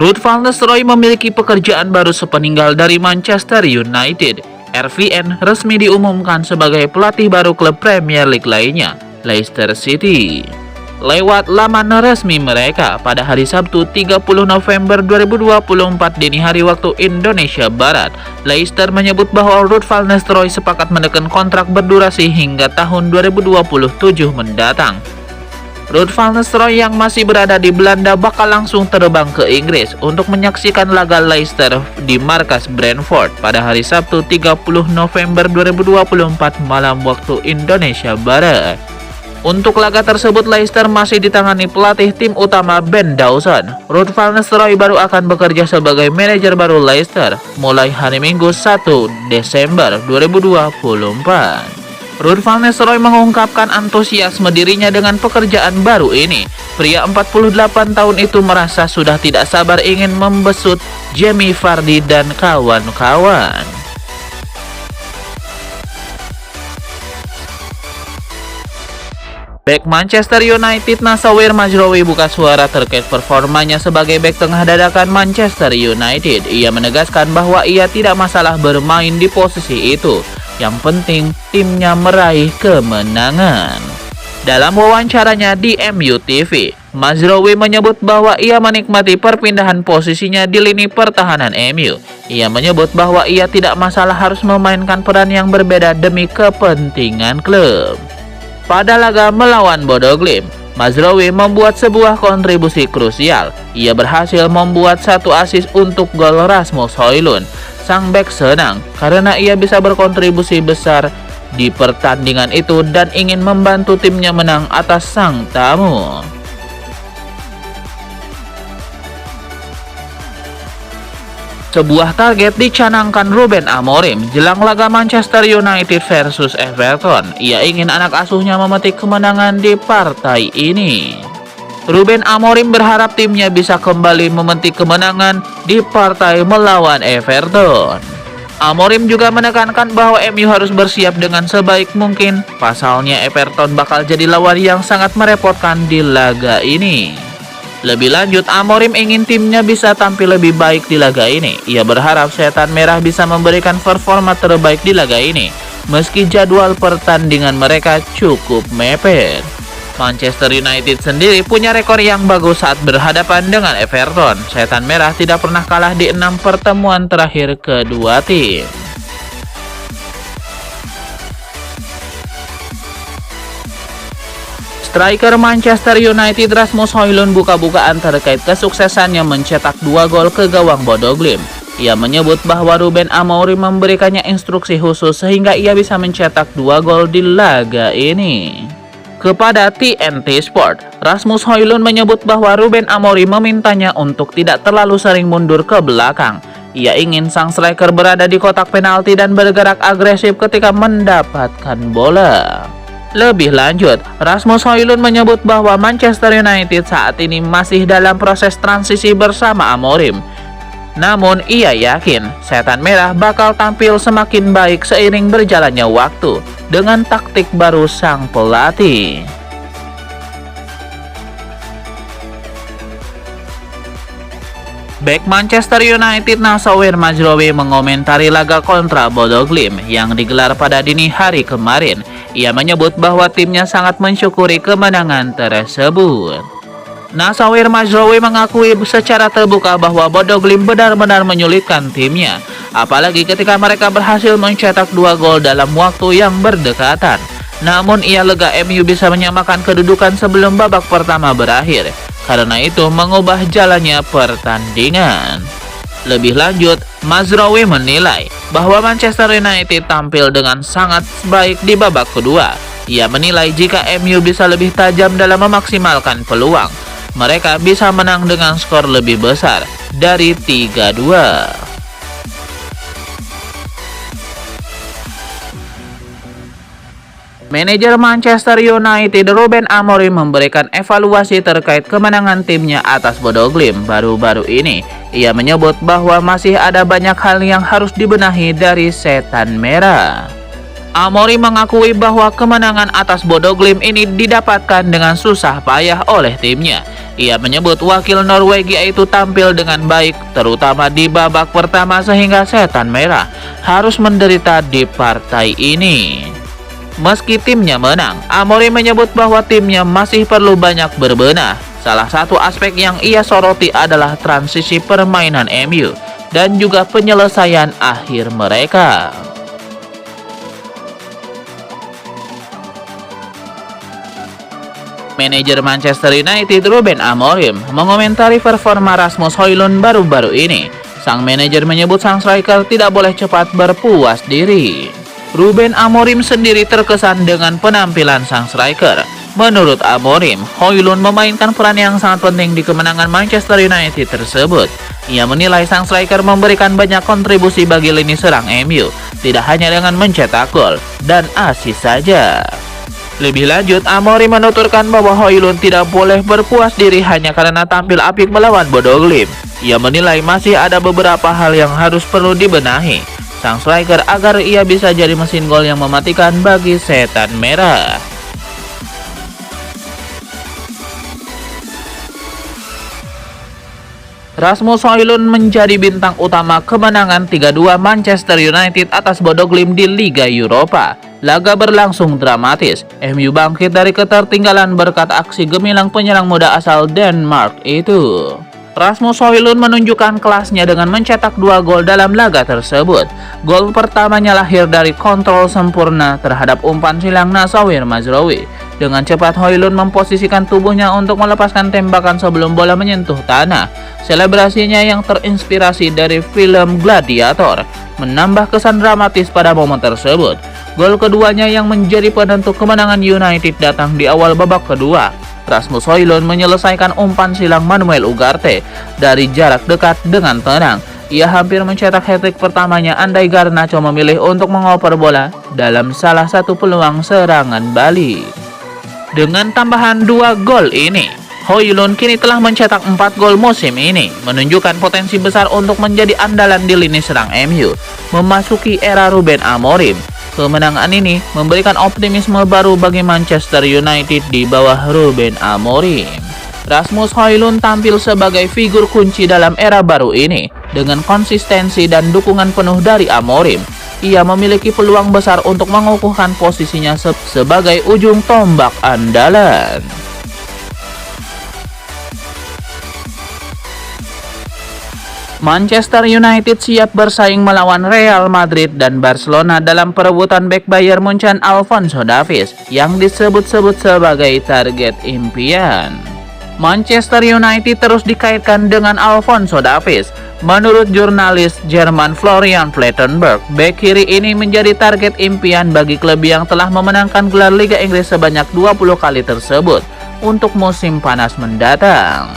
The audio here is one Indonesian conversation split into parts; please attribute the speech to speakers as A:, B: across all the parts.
A: Ruud van Nistelrooy memiliki pekerjaan baru sepeninggal dari Manchester United. RVN resmi diumumkan sebagai pelatih baru klub Premier League lainnya, Leicester City. Lewat laman resmi mereka pada hari Sabtu 30 November 2024 dini hari waktu Indonesia Barat, Leicester menyebut bahwa Ruud van Nistelrooy sepakat menekan kontrak berdurasi hingga tahun 2027 mendatang. Ruud van Nistelrooy yang masih berada di Belanda bakal langsung terbang ke Inggris untuk menyaksikan laga Leicester di markas Brentford pada hari Sabtu 30 November 2024 malam waktu Indonesia Barat. Untuk laga tersebut Leicester masih ditangani pelatih tim utama Ben Dawson. Ruud van Nistelrooy baru akan bekerja sebagai manajer baru Leicester mulai hari Minggu 1 Desember 2024. Ruud van Nistelrooy mengungkapkan antusiasme dirinya dengan pekerjaan baru ini. Pria 48 tahun itu merasa sudah tidak sabar ingin membesut Jamie Vardy dan kawan-kawan. Bek Manchester United Nassauer Mazraoui buka suara terkait performanya sebagai bek tengah dadakan Manchester United. Ia menegaskan bahwa ia tidak masalah bermain di posisi itu. Yang penting timnya meraih kemenangan. Dalam wawancaranya di MU TV, Mazraoui menyebut bahwa ia menikmati perpindahan posisinya di lini pertahanan MU. Ia menyebut bahwa ia tidak masalah harus memainkan peran yang berbeda demi kepentingan klub. Pada laga melawan Bodo Glimt, Mazraoui membuat sebuah kontribusi krusial. Ia berhasil membuat satu assist untuk gol Rasmus Højlund. Sang bek senang karena ia bisa berkontribusi besar di pertandingan itu dan ingin membantu timnya menang atas sang tamu. Sebuah target dicanangkan Ruben Amorim jelang laga Manchester United versus Everton. Ia ingin anak asuhnya memetik kemenangan di partai ini. Ruben Amorim berharap timnya bisa kembali memetik kemenangan di partai melawan Everton. Amorim juga menekankan bahwa MU harus bersiap dengan sebaik mungkin. Pasalnya Everton bakal jadi lawan yang sangat merepotkan di laga ini. Lebih lanjut, Amorim ingin timnya bisa tampil lebih baik di laga ini. Ia berharap Setan Merah bisa memberikan performa terbaik di laga ini, meski jadwal pertandingan mereka cukup mepet. Manchester United sendiri punya rekor yang bagus saat berhadapan dengan Everton. Setan Merah tidak pernah kalah di 6 pertemuan terakhir kedua tim. Striker Manchester United Rasmus Højlund buka-bukaan terkait kesuksesannya mencetak 2 gol ke gawang Bodo Glimt. Ia menyebut bahwa Ruben Amorim memberikannya instruksi khusus sehingga ia bisa mencetak 2 gol di laga ini. Kepada TNT Sport, Rasmus Højlund menyebut bahwa Ruben Amorim memintanya untuk tidak terlalu sering mundur ke belakang. Ia ingin sang striker berada di kotak penalti dan bergerak agresif ketika mendapatkan bola. Lebih lanjut, Rasmus Højlund menyebut bahwa Manchester United saat ini masih dalam proses transisi bersama Amorim. Namun ia yakin Setan Merah bakal tampil semakin baik seiring berjalannya waktu dengan taktik baru sang pelatih. Bek Manchester United Nassauer Mazraoui mengomentari laga kontra Bodo Glimt yang digelar pada dini hari kemarin. Ia menyebut bahwa timnya sangat mensyukuri kemenangan tersebut. Nassauer Mazraoui mengakui secara terbuka bahwa Bodo Glimt benar-benar menyulitkan timnya, apalagi ketika mereka berhasil mencetak 2 gol dalam waktu yang berdekatan. Namun ia lega MU bisa menyamakan kedudukan sebelum babak pertama berakhir, karena itu mengubah jalannya pertandingan. Lebih lanjut, Mazraoui menilai bahwa Manchester United tampil dengan sangat baik di babak kedua. Ia menilai jika MU bisa lebih tajam dalam memaksimalkan peluang, mereka bisa menang dengan skor lebih besar dari 3-2. Manajer Manchester United Ruben Amorim memberikan evaluasi terkait kemenangan timnya atas Bodo Glimt baru-baru ini. Ia menyebut bahwa masih ada banyak hal yang harus dibenahi dari Setan Merah. Amorim mengakui bahwa kemenangan atas Bodo Glimt ini didapatkan dengan susah payah oleh timnya. Ia menyebut wakil Norwegia itu tampil dengan baik, terutama di babak pertama sehingga Setan Merah harus menderita di partai ini. Meski timnya menang, Amorim menyebut bahwa timnya masih perlu banyak berbenah. Salah satu aspek yang ia soroti adalah transisi permainan MU dan juga penyelesaian akhir mereka. Manajer Manchester United Ruben Amorim mengomentari performa Rasmus Højlund baru-baru ini. Sang manajer menyebut sang striker tidak boleh cepat berpuas diri. Ruben Amorim sendiri terkesan dengan penampilan sang striker. Menurut Amorim, Højlund memainkan peran yang sangat penting di kemenangan Manchester United tersebut. Ia menilai sang striker memberikan banyak kontribusi bagi lini serang MU, tidak hanya dengan mencetak gol dan asis saja. Lebih lanjut, Amorim menuturkan bahwa Højlund tidak boleh berpuas diri hanya karena tampil apik melawan Bodo Glimt. Ia menilai masih ada beberapa hal yang harus perlu dibenahi sang striker agar ia bisa jadi mesin gol yang mematikan bagi Setan Merah. Rasmus Højlund menjadi bintang utama kemenangan 3-2 Manchester United atas Bodo Glimt di Liga Eropa. Laga berlangsung dramatis. MU bangkit dari ketertinggalan berkat aksi gemilang penyerang muda asal Denmark itu. Rasmus Højlund menunjukkan kelasnya dengan mencetak 2 gol dalam laga tersebut. Gol pertamanya lahir dari kontrol sempurna terhadap umpan silang Nassauer Mazraoui. Dengan cepat Højlund memposisikan tubuhnya untuk melepaskan tembakan sebelum bola menyentuh tanah. Selebrasinya yang terinspirasi dari film Gladiator menambah kesan dramatis pada momen tersebut. Gol keduanya yang menjadi penentu kemenangan United datang di awal babak kedua. Rasmus Højlund menyelesaikan umpan silang Manuel Ugarte dari jarak dekat dengan tenang. Ia hampir mencetak hat-trick pertamanya andai Garnacho memilih untuk mengoper bola dalam salah satu peluang serangan balik. Dengan tambahan 2 gol ini, Højlund kini telah mencetak 4 gol musim ini, menunjukkan potensi besar untuk menjadi andalan di lini serang MU. Memasuki era Ruben Amorim, kemenangan ini memberikan optimisme baru bagi Manchester United di bawah Ruben Amorim. Rasmus Højlund tampil sebagai figur kunci dalam era baru ini. Dengan konsistensi dan dukungan penuh dari Amorim, ia memiliki peluang besar untuk mengukuhkan posisinya sebagai ujung tombak andalan. Manchester United siap bersaing melawan Real Madrid dan Barcelona dalam perebutan bek Bayern Munchen Alphonso Davies yang disebut-sebut sebagai target impian. Manchester United terus dikaitkan dengan Alphonso Davies. Menurut jurnalis Jerman Florian Plettenberg, bek kiri ini menjadi target impian bagi klub yang telah memenangkan gelar Liga Inggris sebanyak 20 kali tersebut untuk musim panas mendatang.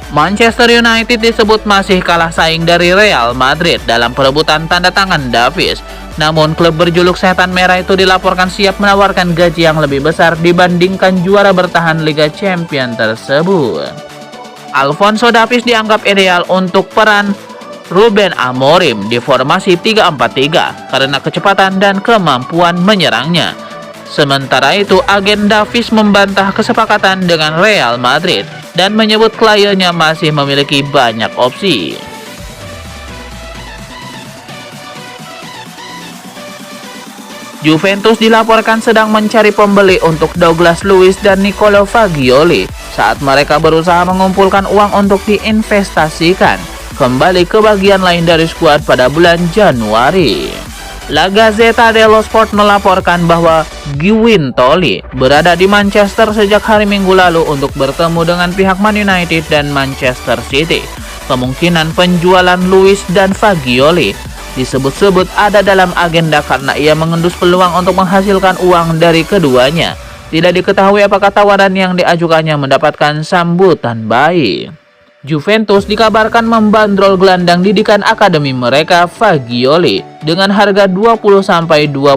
A: Manchester United disebut masih kalah saing dari Real Madrid dalam perebutan tanda tangan Davies. Namun klub berjuluk Setan Merah itu dilaporkan siap menawarkan gaji yang lebih besar dibandingkan juara bertahan Liga Champions tersebut. Alphonso Davies dianggap ideal untuk peran Ruben Amorim di formasi 3-4-3 karena kecepatan dan kemampuan menyerangnya. Sementara itu, agen Davies membantah kesepakatan dengan Real Madrid dan menyebut kliennya masih memiliki banyak opsi. Juventus dilaporkan sedang mencari pembeli untuk Douglas Luiz dan Nicolo Fagioli saat mereka berusaha mengumpulkan uang untuk diinvestasikan kembali ke bagian lain dari skuad pada bulan Januari. La Gazzetta dello Sport melaporkan bahwa Guintoli berada di Manchester sejak hari Minggu lalu untuk bertemu dengan pihak Man United dan Manchester City. Kemungkinan penjualan Luiz dan Fagioli disebut-sebut ada dalam agenda karena ia mengendus peluang untuk menghasilkan uang dari keduanya. Tidak diketahui apakah tawaran yang diajukannya mendapatkan sambutan baik. Juventus dikabarkan membandrol gelandang didikan akademi mereka Fagioli dengan harga 20-25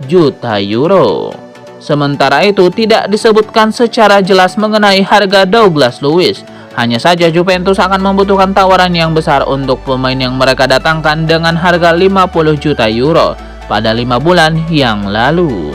A: juta euro. Sementara itu tidak disebutkan secara jelas mengenai harga Douglas Luiz. Hanya saja Juventus akan membutuhkan tawaran yang besar untuk pemain yang mereka datangkan dengan harga 50 juta euro. pada 5 bulan yang lalu.